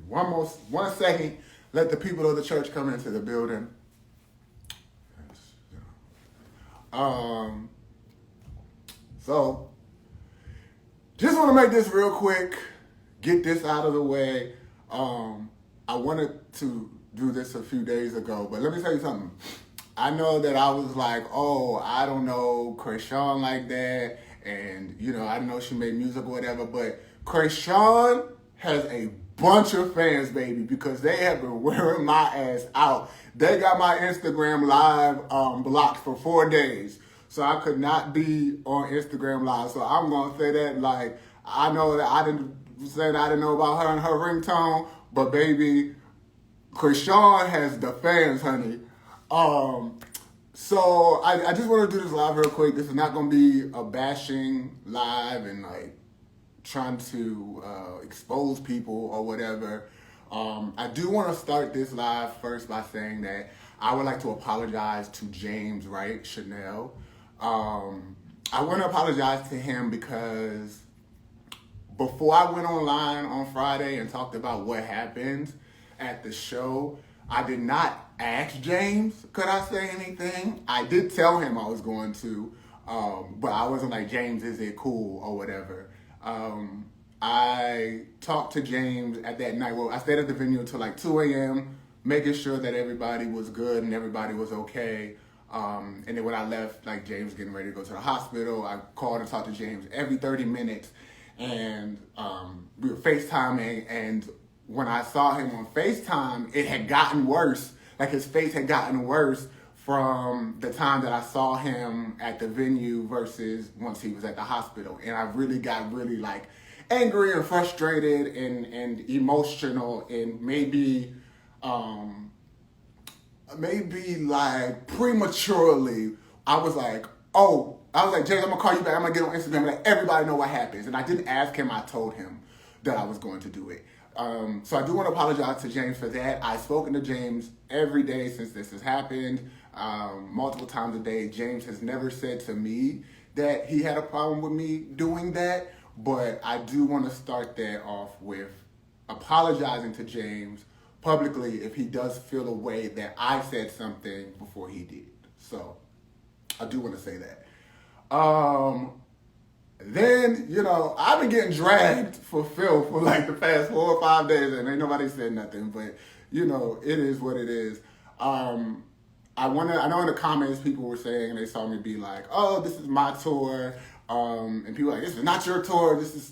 One second, let the people of the church come into the building. So, just want to make this real quick, get this out of the way. I wanted to do this a few days ago, but let me tell you something. I know that I was like, oh, I don't know Krayshawn like that, and I know she made music or whatever, but Krayshawn has a bunch of fans, baby, because they have been wearing my ass out. They got my Instagram live blocked for 4 days. So I could not be on Instagram live. So I'm gonna say that, like, I know that I didn't know about her and her ringtone, but baby, Krayshawn has the fans, honey. So I just want to do this live real quick. This is not gonna be a bashing live and like trying to expose people or whatever. I do want to start this live first by saying that I would like to apologize to James Wright Chanel. I want to apologize to him because before I went online on Friday and talked about what happened at the show, I did not ask James, could I say anything? I did tell him I was going to, but I wasn't like, James, is it cool or whatever. I talked to James at that night. Well, I stayed at the venue until like 2 a.m., making sure that everybody was good and everybody was okay. And then when I left, like, James getting ready to go to the hospital, I called and talked to James every 30 minutes. And we were FaceTiming. And when I saw him on FaceTime, it had gotten worse. Like, his face had gotten worse from the time that I saw him at the venue versus once he was at the hospital. And I really got like angry and frustrated and emotional, and maybe like prematurely, I was like, James, I'm gonna call you back. I'm gonna get on Instagram and let everybody know what happens. And I didn't ask him, I told him that I was going to do it. So I do want to apologize to James for that. I've spoken to James every day since this has happened, multiple times a day. James has never said to me that he had a problem with me doing that, but I do want to start that off with apologizing to James publicly if he does feel a way that I said something before he did. So I do want to say that. Then, I've been getting dragged for filth for like the past 4 or 5 days, and ain't nobody said nothing, but it is what it is. I know in the comments people were saying, and they saw me be like, oh, this is my tour. And people were like, this is not your tour. This is,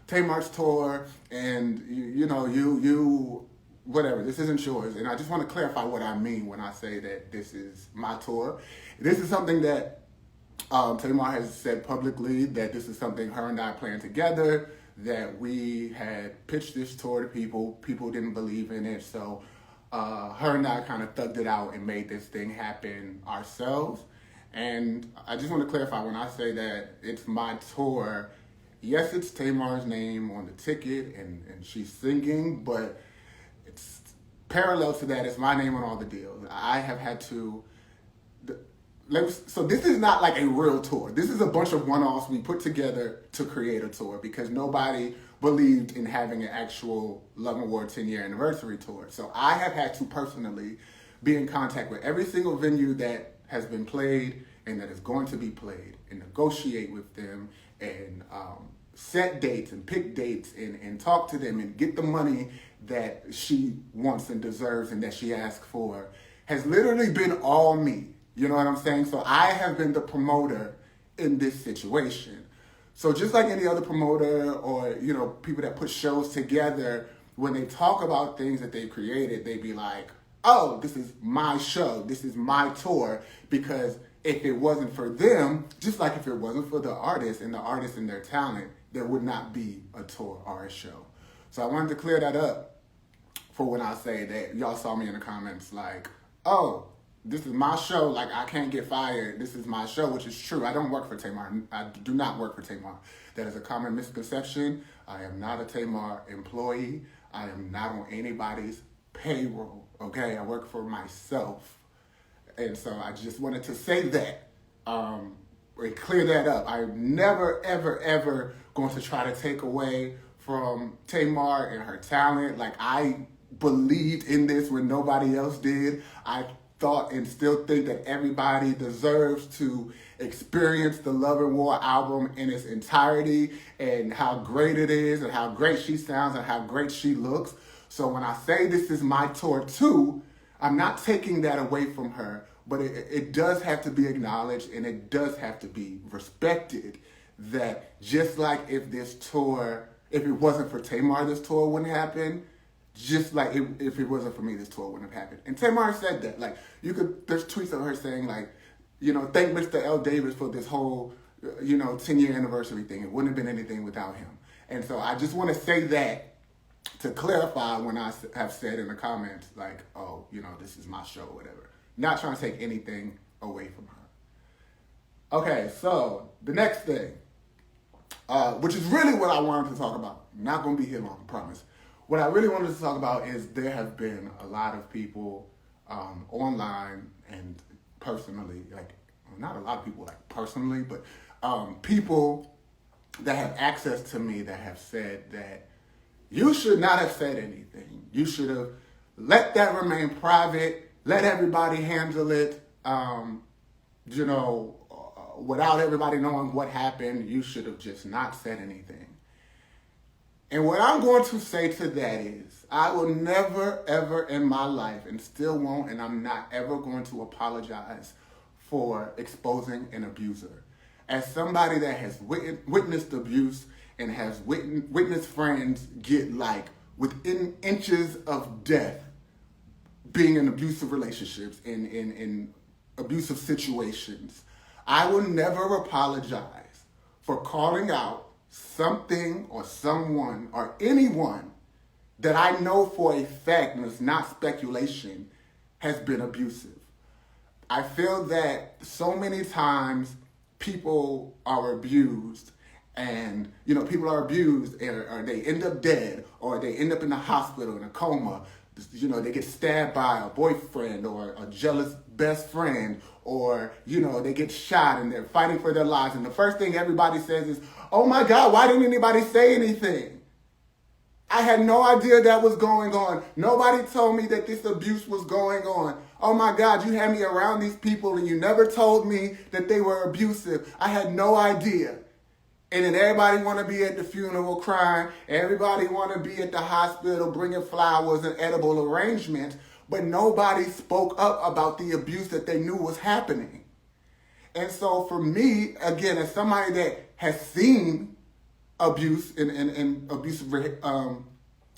Tamar's tour. And you whatever, this isn't yours. And I just want to clarify what I mean when I say that this is my tour. This is something that Tamar has said publicly, that this is something her and I planned together, that we had pitched this tour to people. People didn't believe in it, so her and I kind of thugged it out and made this thing happen ourselves. And I just want to clarify, when I say that it's my tour, yes, it's Tamar's name on the ticket and she's singing, but it's parallel to that, it's my name on all the deals. I have had to... So this is not like a real tour. This is a bunch of one-offs we put together to create a tour because nobody believed in having an actual Love Award 10-year anniversary tour. So I have had to personally be in contact with every single venue that has been played and that is going to be played, and negotiate with them and set dates and pick dates and talk to them and get the money that she wants and deserves and that she asked for. Has literally been all me. You know what I'm saying? So I have been the promoter in this situation. So just like any other promoter or, people that put shows together, when they talk about things that they've created, they be like, oh, this is my show. This is my tour. Because if it wasn't for them, just like if it wasn't for the artists and their talent, there would not be a tour or a show. So I wanted to clear that up for when I say that y'all saw me in the comments like, oh, this is my show, like I can't get fired, this is my show, which is true. I don't work for Tamar. I do not work for Tamar. That is a common misconception. I am not a Tamar employee. I am not on anybody's payroll, okay? I work for myself. And so I just wanted to say that, and clear that up. I'm never, ever, ever going to try to take away from Tamar and her talent. Like, I believed in this when nobody else did. I thought and still think that everybody deserves to experience the Love and War album in its entirety, and how great it is and how great she sounds and how great she looks. So when I say this is my tour too, I'm not taking that away from her, but it does have to be acknowledged and it does have to be respected that just like if this tour, if it wasn't for Tamar, this tour wouldn't happen. Just like if it wasn't for me, this tour wouldn't have happened. And Tamar said that. Like, there's tweets of her saying, like, thank Mr. L. Davis for this whole, 10-year anniversary thing. It wouldn't have been anything without him. And so I just want to say that to clarify when I have said in the comments, like, oh, this is my show or whatever. Not trying to take anything away from her. Okay, so the next thing, which is really what I wanted to talk about. Not going to be here long, I promise. What I really wanted to talk about is there have been a lot of people online and personally, like, not a lot of people like personally, but people that have access to me that have said that you should not have said anything. You should have let that remain private, let everybody handle it, without everybody knowing what happened. You should have just not said anything. And what I'm going to say to that is, I will never, ever in my life, and still won't, and I'm not ever going to apologize for exposing an abuser. As somebody that has witnessed abuse and has witnessed friends get, like, within inches of death being in abusive relationships, in abusive situations, I will never apologize for calling out something or someone or anyone that I know for a fact, and it's not speculation, has been abusive. I feel that so many times people are abused, and people are abused, or they end up dead, or they end up in the hospital in a coma. They get stabbed by a boyfriend or a jealous best friend, or they get shot and they're fighting for their lives, and the first thing everybody says is, oh my God, why didn't anybody say anything? I had no idea that was going on. Nobody told me that this abuse was going on. Oh my God, you had me around these people and you never told me that they were abusive. I had no idea. And then everybody want to be at the funeral crying. Everybody want to be at the hospital bringing flowers and edible arrangements. But nobody spoke up about the abuse that they knew was happening. And so for me, again, as somebody that has seen abuse and abusive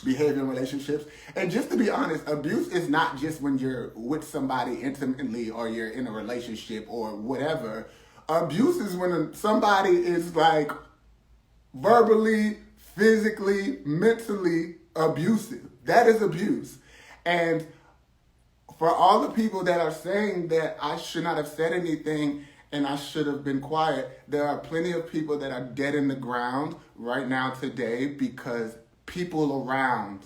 behavior in relationships, and just to be honest, abuse is not just when you're with somebody intimately or you're in a relationship or whatever. Abuse is when somebody is like verbally, physically, mentally abusive. That is abuse. And for all the people that are saying that I should not have said anything and I should have been quiet, there are plenty of people that are dead in the ground right now today because people around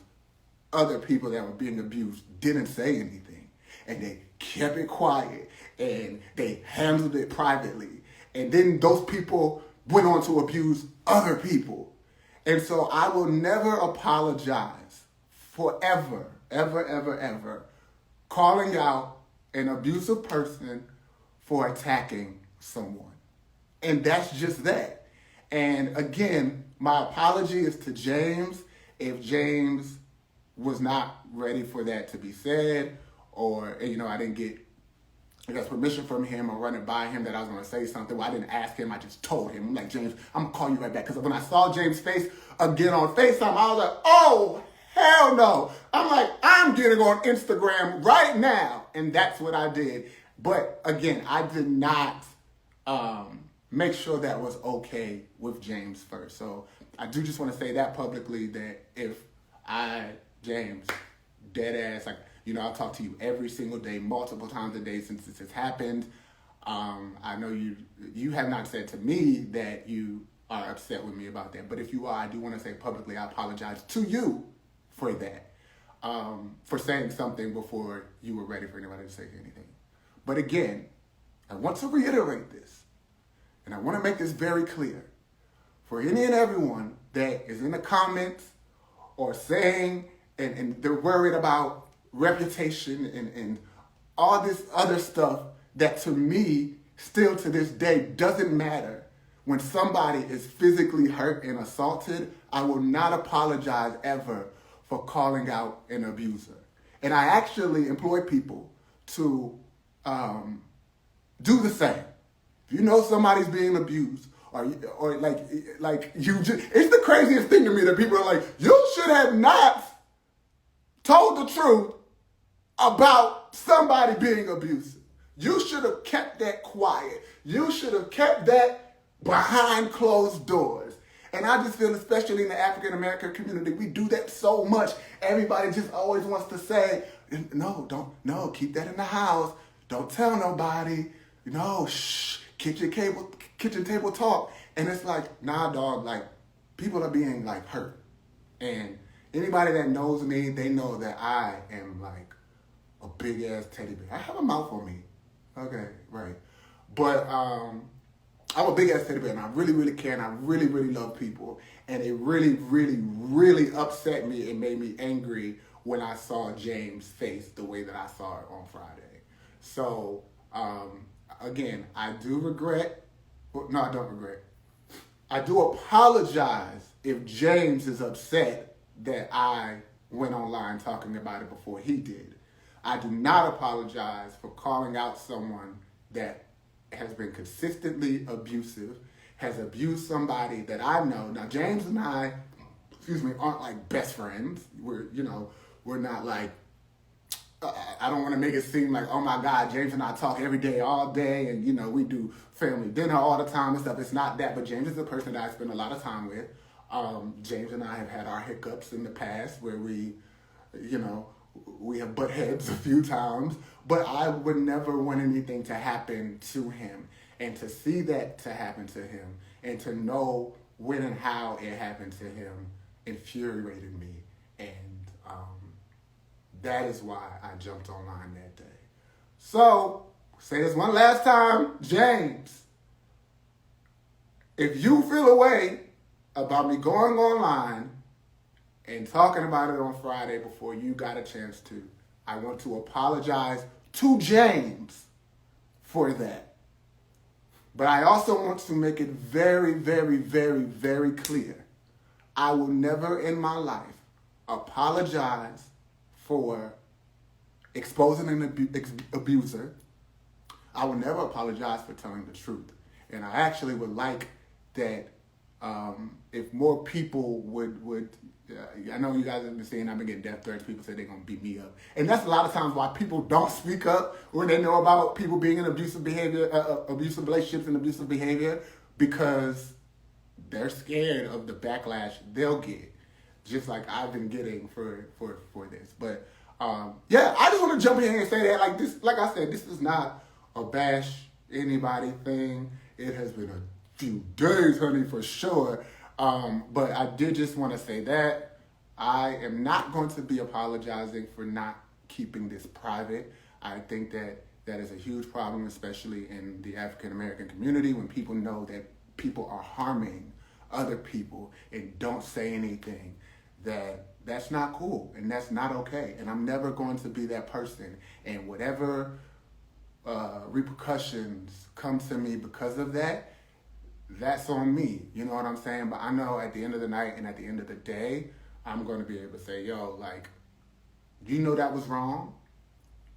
other people that were being abused didn't say anything. And they kept it quiet and they handled it privately. And then those people went on to abuse other people. And so I will never apologize for ever calling out an abusive person for attacking someone. And that's just that. And again, my apology is to James if James was not ready for that to be said, or, I didn't get permission from him or run it by him that I was going to say something. Well, I didn't ask him. I just told him. I'm like, James, I'm going to call you right back. Because when I saw James' face again on FaceTime, I was like, oh, hell no. I'm like, I'm getting on Instagram right now. And that's what I did. But again, I did not make sure that was okay with James first. So I do just want to say that publicly, that if James, dead ass, like, I talk to you every single day, multiple times a day since this has happened. I know you have not said to me that you are upset with me about that. But if you are, I do want to say publicly, I apologize to you for that. For saying something before you were ready for anybody to say anything. But again, I want to reiterate this. And I want to make this very clear. For any and everyone that is in the comments or saying, and they're worried about reputation and all this other stuff that to me, still to this day, doesn't matter. When somebody is physically hurt and assaulted, I will not apologize ever for calling out an abuser. And I actually employ people to do the same. If you know somebody's being abused, or like you just, it's the craziest thing to me that people are like, you should have not told the truth about somebody being abusive. You should have kept that quiet. You should have kept that behind closed doors. And I just feel, especially in the African American community, we do that so much. Everybody just always wants to say, no, keep that in the house. Don't tell nobody. Shh, kitchen table talk. And it's like, nah, dog, like, people are being, like, hurt. And anybody that knows me, they know that I am, like, a big-ass teddy bear. I have a mouth on me. Okay, right. But I'm a big-ass teddy bear, and I really, really care, and I really, really love people. And it really, really, really upset me and made me angry when I saw James' face the way that I saw it on Friday. So, again, I do regret. Well, no, I don't regret. I do apologize if James is upset that I went online talking about it before he did. I do not apologize for calling out someone that has been consistently abusive, has abused somebody that I know. Now, James and I, aren't like best friends. We're not like, I don't want to make it seem like, oh my God, James and I talk every day, all day, and we do family dinner all the time and stuff. It's not that, but James is a person that I spend a lot of time with. James and I have had our hiccups in the past where we have butt heads a few times, but I would never want anything to happen to him. And to see that to happen to him and to know when and how it happened to him infuriated me. And that is why I jumped online that day. So, say this one last time, James, if you feel a way about me going online and talking about it on Friday before you got a chance to, I want to apologize to James for that. But I also want to make it very, very, very, very clear. I will never in my life apologize for exposing an abuser. I will never apologize for telling the truth. And I actually would like that if more people would I know you guys have been saying I've been getting death threats. People say they're going to beat me up. And that's a lot of times why people don't speak up when they know about people being in abusive behavior, abusive relationships and abusive behavior, because they're scared of the backlash they'll get, just like I've been getting for this. But I just want to jump in here and say that, like I said, this is not a bash anybody thing. It has been a few days, honey, for sure. But I did just want to say that I am not going to be apologizing for not keeping this private. I think that is a huge problem, especially in the African American community, when people know that people are harming other people and don't say anything. That's not cool and that's not okay. And I'm never going to be that person. And whatever repercussions come to me because of that, that's on me. You know what I'm saying? But I know at the end of the night and at the end of the day, I'm going to be able to say, that was wrong.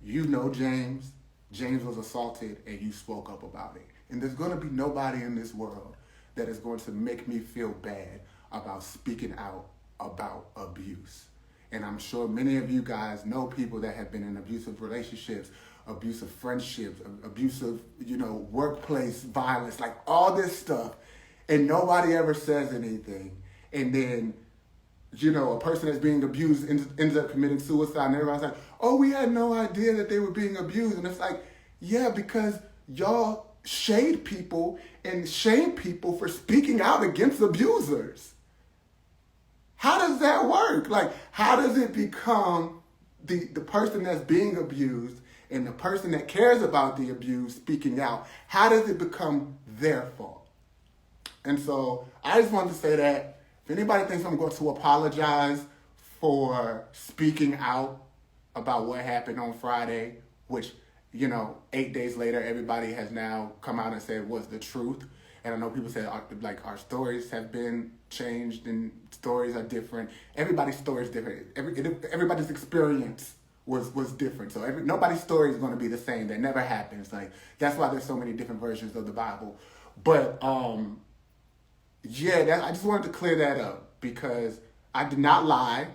James was assaulted and you spoke up about it. And there's going to be nobody in this world that is going to make me feel bad about speaking out about abuse. And I'm sure many of you guys know people that have been in abusive relationships, abusive friendships, abusive, workplace violence, like all this stuff. And nobody ever says anything. And then, a person that's being abused ends up committing suicide. And everybody's like, oh, we had no idea that they were being abused. And it's like, yeah, because y'all shade people and shame people for speaking out against abusers. How does that work? Like, how does it become the person that's being abused and the person that cares about the abuse speaking out? How does it become their fault? And so I just wanted to say that. If anybody thinks I'm going to apologize for speaking out about what happened on Friday, which, 8 days later, everybody has now come out and said was the truth. And I know people say our stories have been changed and stories are different. Everybody's story is different. Everybody's experience was different. So nobody's story is going to be the same. That never happens. Like, that's why there's so many different versions of the Bible. But I just wanted to clear that up because I did not lie.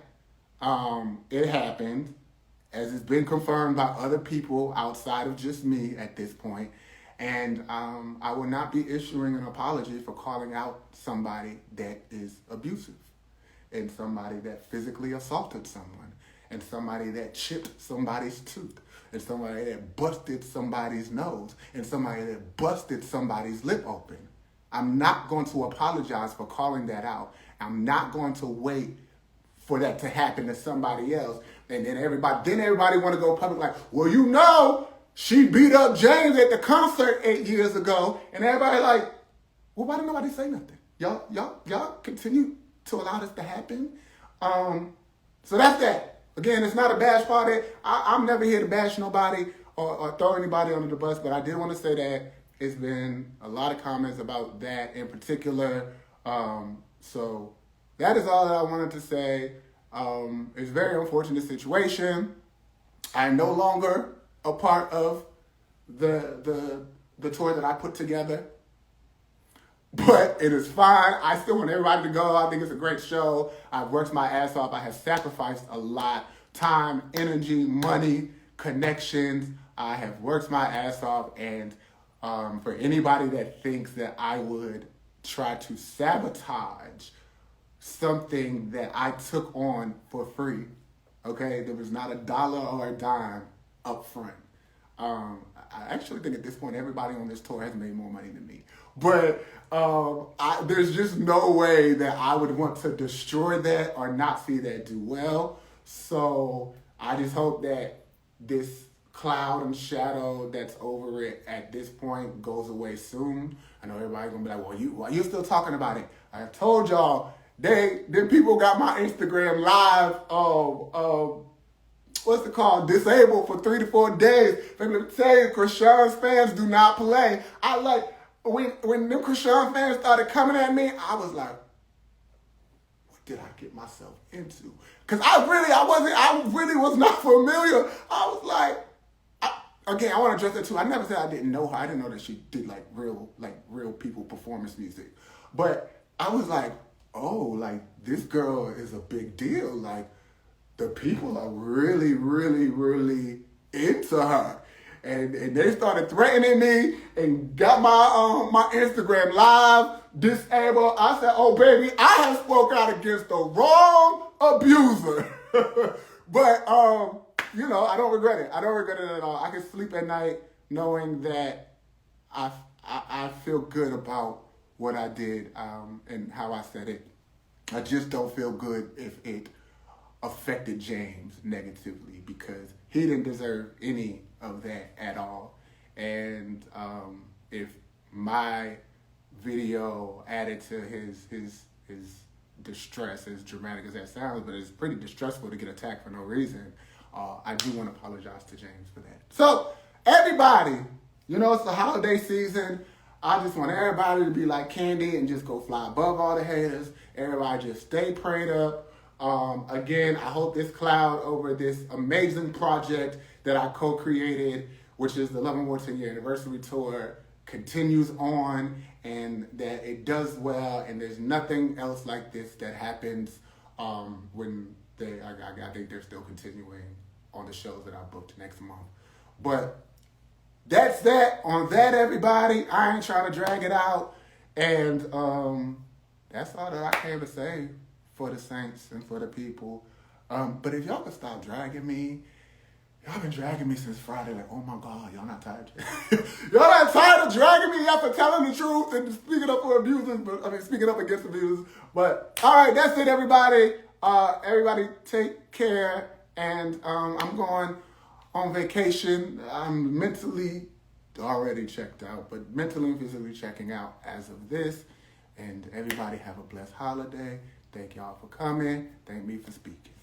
It happened, as it's been confirmed by other people outside of just me at this point. And I will not be issuing an apology for calling out somebody that is abusive, and somebody that physically assaulted someone, and somebody that chipped somebody's tooth, and somebody that busted somebody's nose, and somebody that busted somebody's lip open. I'm not going to apologize for calling that out. I'm not going to wait for that to happen to somebody else. And then everybody want to go public like, well, she beat up James at the concert 8 years ago. And everybody like, well, why didn't nobody say nothing? Y'all continue to allow this to happen. So that's that. Again, it's not a bash party. I'm never here to bash nobody or throw anybody under the bus, but I did want to say that it's been a lot of comments about that in particular. So that is all that I wanted to say. It's a very unfortunate situation. I'm no longer a part of the tour that I put together, but it is fine. I still want everybody to go. I think it's a great show. I've worked my ass off. I have sacrificed a lot: time, energy, money, connections. I have worked my ass off, and for anybody that thinks that I would try to sabotage something that I took on for free, okay? There was not a dollar or a dime up front. I actually think at this point, everybody on this tour has made more money than me. But there's just no way that I would want to destroy that or not see that do well. So I just hope that this cloud and shadow that's over it at this point goes away soon. I know everybody's gonna be like, well, why you still talking about it? I have told y'all, then people got my Instagram live, what's it called, disabled for 3 to 4 days. Let me tell you, Krishan's fans do not play. When them Krishan fans started coming at me, I was like, what did I get myself into? Because I really was not familiar. I was like, again, I want to address that too. I never said I didn't know her. I didn't know that she did real people performance music. But I was like, oh, this girl is a big deal. Like, the people are really, really, really into her. And they started threatening me and got my Instagram live disabled. I said, oh, baby, I have spoke out against the wrong abuser. But, I don't regret it. I don't regret it at all. I can sleep at night knowing that I feel good about what I did and how I said it. I just don't feel good if it affected James negatively, because he didn't deserve any of that at all. And if my video added to his distress, as dramatic as that sounds, but it's pretty distressful to get attacked for no reason, I do want to apologize to James for that. So everybody, it's the holiday season. I just want everybody to be like Candy and just go fly above all the haters. Everybody just stay prayed up. Again, I hope this cloud over this amazing project that I co-created, which is the Love and War 10-year anniversary tour, continues on, and that it does well, and there's nothing else like this that happens when I think they're still continuing on the shows that I booked next month. But that's that on that, everybody. I ain't trying to drag it out. And that's all that I came to say for the saints and for the people. But if y'all could stop dragging me, y'all been dragging me since Friday. Like, oh my God, y'all not tired? Y'all not tired of dragging me after telling the truth and speaking up for abusers, speaking up against abusers. But all right, that's it, everybody. Everybody take care. And I'm going on vacation. I'm mentally already checked out, but mentally and physically checking out as of this. And everybody have a blessed holiday. Thank y'all for coming. Thank me for speaking.